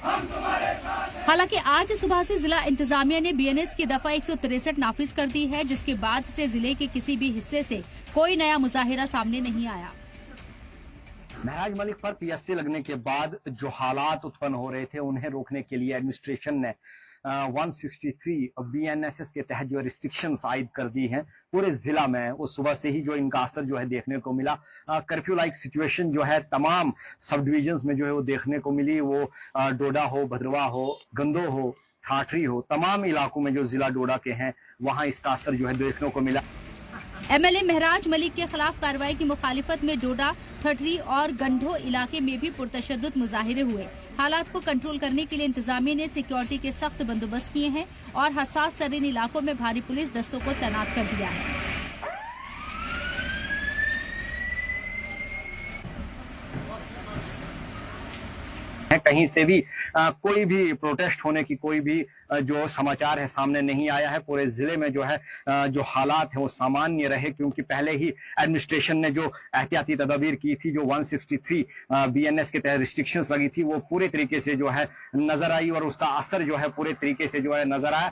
हालांकि आज सुबह से जिला इंतजामिया ने बीएनएस की दफा 163 नाफिज कर दी है, जिसके बाद से जिले के किसी भी हिस्से से कोई नया मुजाहिरा सामने नहीं आया। महराज मलिक पर पीएससी लगने के बाद जो हालात उत्पन्न हो रहे थे उन्हें रोकने के लिए एडमिनिस्ट्रेशन ने 163 बीएनएसएस के तहत जो रिस्ट्रिक्शंस आयद कर दी हैं पूरे जिला में। उस सुबह से ही जो इनका असर जो है देखने को मिला। कर्फ्यू लाइक सिचुएशन जो है तमाम सब डिविजन्स में जो है वो देखने को मिली। वो डोडा हो, भद्रवाह हो, गंदो हो, ठाठरी हो, तमाम इलाकों में जो जिला डोडा के हैं वहां इसका असर जो है देखने को मिला। एमएलए महराज मलिक के खिलाफ कार्रवाई की मुखालिफत में डोडा, ठठरी और गंढो इलाके में भी पुरतशद्दुद मुजाहिरे हुए। हालात को कंट्रोल करने के लिए इंतजामिया ने सिक्योरिटी के सख्त बंदोबस्त किए हैं और हसास तरीन इलाकों में भारी पुलिस दस्तों को तैनात कर दिया है। कहीं से भी कोई भी प्रोटेस्ट होने की कोई भी जो समाचार है सामने नहीं आया है। पूरे जिले में जो है जो हालात है वो सामान्य रहे, क्योंकि पहले ही एडमिनिस्ट्रेशन ने जो एहतियाती तदाबीर की थी, जो 163 बीएनएस के तहत रिस्ट्रिक्शंस लगी थी, वो पूरे तरीके से जो है नजर आई और उसका असर जो है पूरे तरीके से जो है नजर आया।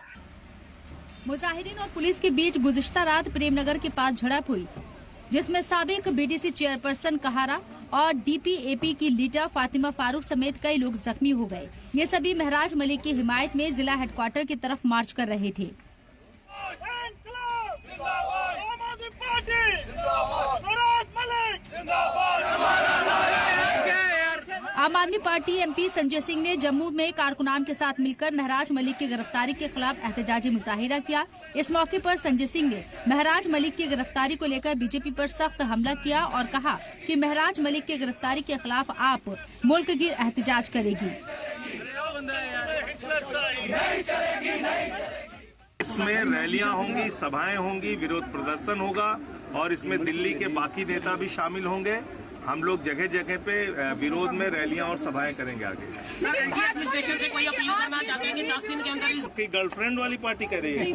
मुजाहिरीन और पुलिस के बीच गुज़िश्ता रात प्रेमनगर के पास झड़प हुई, जिसमें साबिक बीडीसी चेयरपर्सन कहारा और डीपीएपी की लीडर फातिमा फारूक समेत कई लोग जख्मी हो गए। ये सभी महराज मलिक की हिमायत में जिला हेडक्वार्टर की तरफ मार्च कर रहे थे। आम आदमी पार्टी एमपी संजय सिंह ने जम्मू में कारकुनान के साथ मिलकर महराज मलिक की गिरफ्तारी के खिलाफ एहतजाजी मुजाहिरा किया। इस मौके पर संजय सिंह ने महराज मलिक की गिरफ्तारी को लेकर बीजेपी पर सख्त हमला किया और कहा कि महराज मलिक की गिरफ्तारी के खिलाफ आप मुल्क गिर एहतजाज करेगी। इसमें रैलियां होंगी, सभाएं होंगी, विरोध प्रदर्शन होगा और इसमें दिल्ली के बाकी नेता भी शामिल होंगे। हम लोग जगह जगह पे विरोध में रैलियां और सभाएं करेंगे आगे। सर, एडमिनिस्ट्रेशन से कोई अपील करना चाहते हैं कि 10 दिन के अंदर आपकी गर्लफ्रेंड वाली पार्टी कह रही है?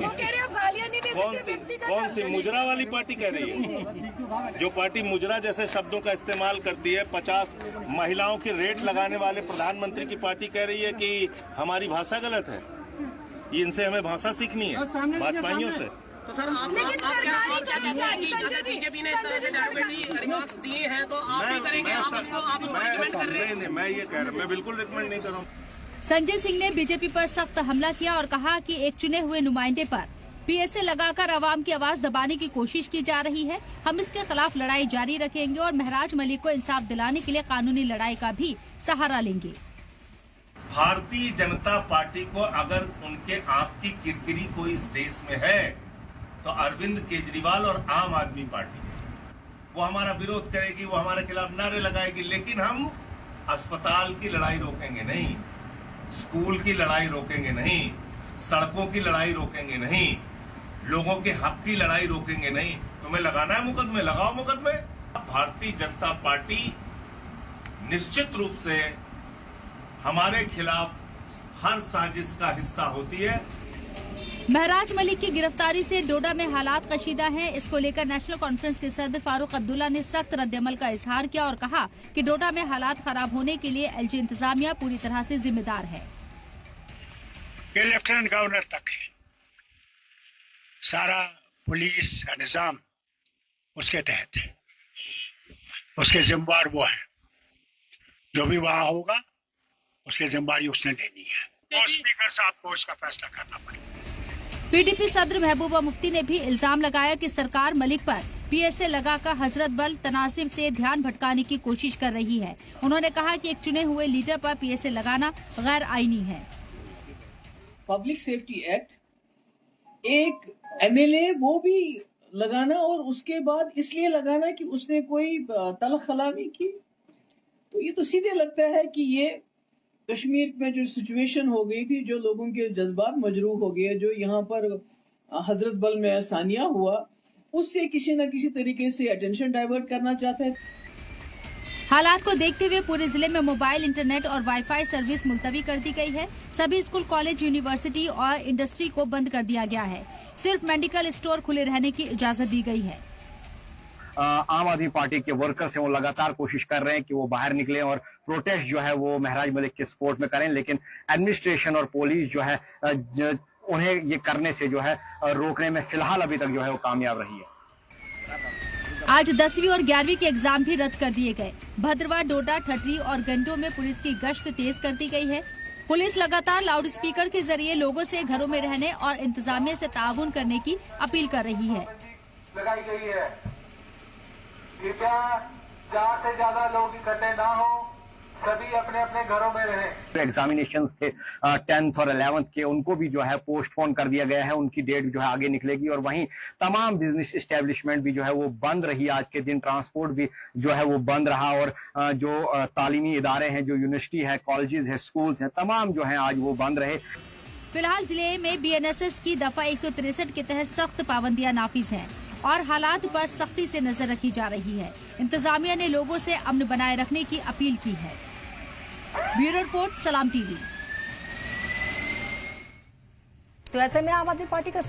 कौन सी मुजरा वाली पार्टी कह रही है? जो पार्टी मुजरा जैसे शब्दों का इस्तेमाल करती है, 50 महिलाओं की रेट लगाने वाले प्रधानमंत्री की पार्टी कह रही है कि हमारी भाषा गलत है। इनसे हमें भाषा सीखनी है भाजपाइयों से। तो सर बीजेपी ने इस तरह से रिमार्क्स दिए हैं तो आप भी करेंगे? आप उसको रिकमेंड कर रहे हैं? मैं ये कह रहा हूँ, मैं बिल्कुल रिकमेंड नहीं कर रहा हूँ। संजय सिंह ने बीजेपी पर सख्त हमला किया और कहा कि एक चुने हुए नुमाइंदे पर पीएसए लगाकर आवाम की आवाज दबाने की कोशिश की जा रही है। हम इसके खिलाफ लड़ाई जारी रखेंगे और महराज मलिक को इंसाफ दिलाने के लिए कानूनी लड़ाई का भी सहारा लेंगे। भारतीय जनता पार्टी को अगर उनके आंख की किरकिरी कोई इस देश में है तो अरविंद केजरीवाल और आम आदमी पार्टी वो हमारा विरोध करेगी, वो हमारे खिलाफ नारे लगाएगी, लेकिन हम अस्पताल की लड़ाई रोकेंगे नहीं, स्कूल की लड़ाई रोकेंगे नहीं, सड़कों की लड़ाई रोकेंगे नहीं, लोगों के हक की लड़ाई रोकेंगे नहीं। तुम्हें लगाना है मुकदमे, लगाओ मुकदमे। भारतीय जनता पार्टी निश्चित रूप से हमारे खिलाफ हर साजिश का हिस्सा होती है। महराज मलिक की गिरफ्तारी से डोडा में हालात कशीदा हैं। इसको लेकर नेशनल कॉन्फ्रेंस के सदर फारूक अब्दुल्ला ने सख्त रद्दअमल का इजहार किया और कहा कि डोडा में हालात खराब होने के लिए एलजी इंतजामिया पूरी तरह से जिम्मेदार है। ये लेफ्टिनेंट गवर्नर तक है, सारा पुलिस का निजाम उसके तहत है, उसके जिम्मेवार वो है। जो भी वहाँ होगा उसकी जिम्मेदारी उसने लेनी है और स्पीकर साहब को उसका फैसला करना पड़ेगा। पीडीपी सदर महबूबा मुफ्ती ने भी इल्जाम लगाया कि सरकार मलिक पर पीएसए लगाकर हजरत बल तनासिब से ध्यान भटकाने की कोशिश कर रही है। उन्होंने कहा कि एक चुने हुए लीडर पर पीएसए लगाना गैर आईनी है। पब्लिक सेफ्टी एक्ट एक एमएलए वो भी लगाना और उसके बाद इसलिए लगाना कि उसने कोई तलखलामी की, तो ये तो सीधे लगता है कि ये कश्मीर में जो सिचुएशन हो गई थी, जो लोगों के जज्बात मजरूह हो गए, जो यहाँ पर हजरत बल में सानिया हुआ, उससे किसी न किसी तरीके से अटेंशन डाइवर्ट करना चाहते हैं। हालात को देखते हुए पूरे जिले में मोबाइल, इंटरनेट और वाईफाई सर्विस मुलतवी कर दी गई है। सभी स्कूल, कॉलेज, यूनिवर्सिटी और इंडस्ट्री को बंद कर दिया गया है। सिर्फ मेडिकल स्टोर खुले रहने की इजाजत दी गई है। आम आदमी पार्टी के वर्कर्स हैं वो लगातार कोशिश कर रहे हैं कि वो बाहर निकलें और प्रोटेस्ट जो है वो महराज मलिक के सपोर्ट में करें, लेकिन एडमिनिस्ट्रेशन और पुलिस जो है उन्हें ये करने से जो है रोकने में फिलहाल अभी तक जो है वो कामयाब रही है। आज 10वीं और 11वीं के एग्जाम भी रद्द कर दिए गए। भद्रवाह, डोडा, ठठरी और गंटों में पुलिस की गश्त तेज कर दी गई है। पुलिस लगातार लाउड स्पीकर के जरिए लोगों से घरों में रहने और इंतजामिया से ताउन करने की अपील कर रही है। लगाई गई है, कृपया 4 से ज्यादा लोग इकट्ठे ना हो, सभी अपने अपने घरों में रहें। एग्जामिनेशंस थे 10th और 11th के, उनको भी जो है पोस्टपोन कर दिया गया है, उनकी डेट जो है आगे निकलेगी। और वहीं तमाम बिजनेस एस्टेब्लिशमेंट भी जो है वो बंद रही आज के दिन, ट्रांसपोर्ट भी जो है वो बंद रहा और जो तालीमी इदारे हैं, जो यूनिवर्सिटी है, कॉलेजेस है, स्कूल्स हैं, तमाम जो है आज वो बंद रहे। फिलहाल जिले में BNSS की दफा 163 के तहत सख्त पाबंदियां नाफिज हैं और हालात पर सख्ती से नजर रखी जा रही है। इंतजामिया ने लोगों से अमन बनाए रखने की अपील की है। ब्यूरो रिपोर्ट, सलाम टीवी। तो ऐसे में आम आदमी पार्टी का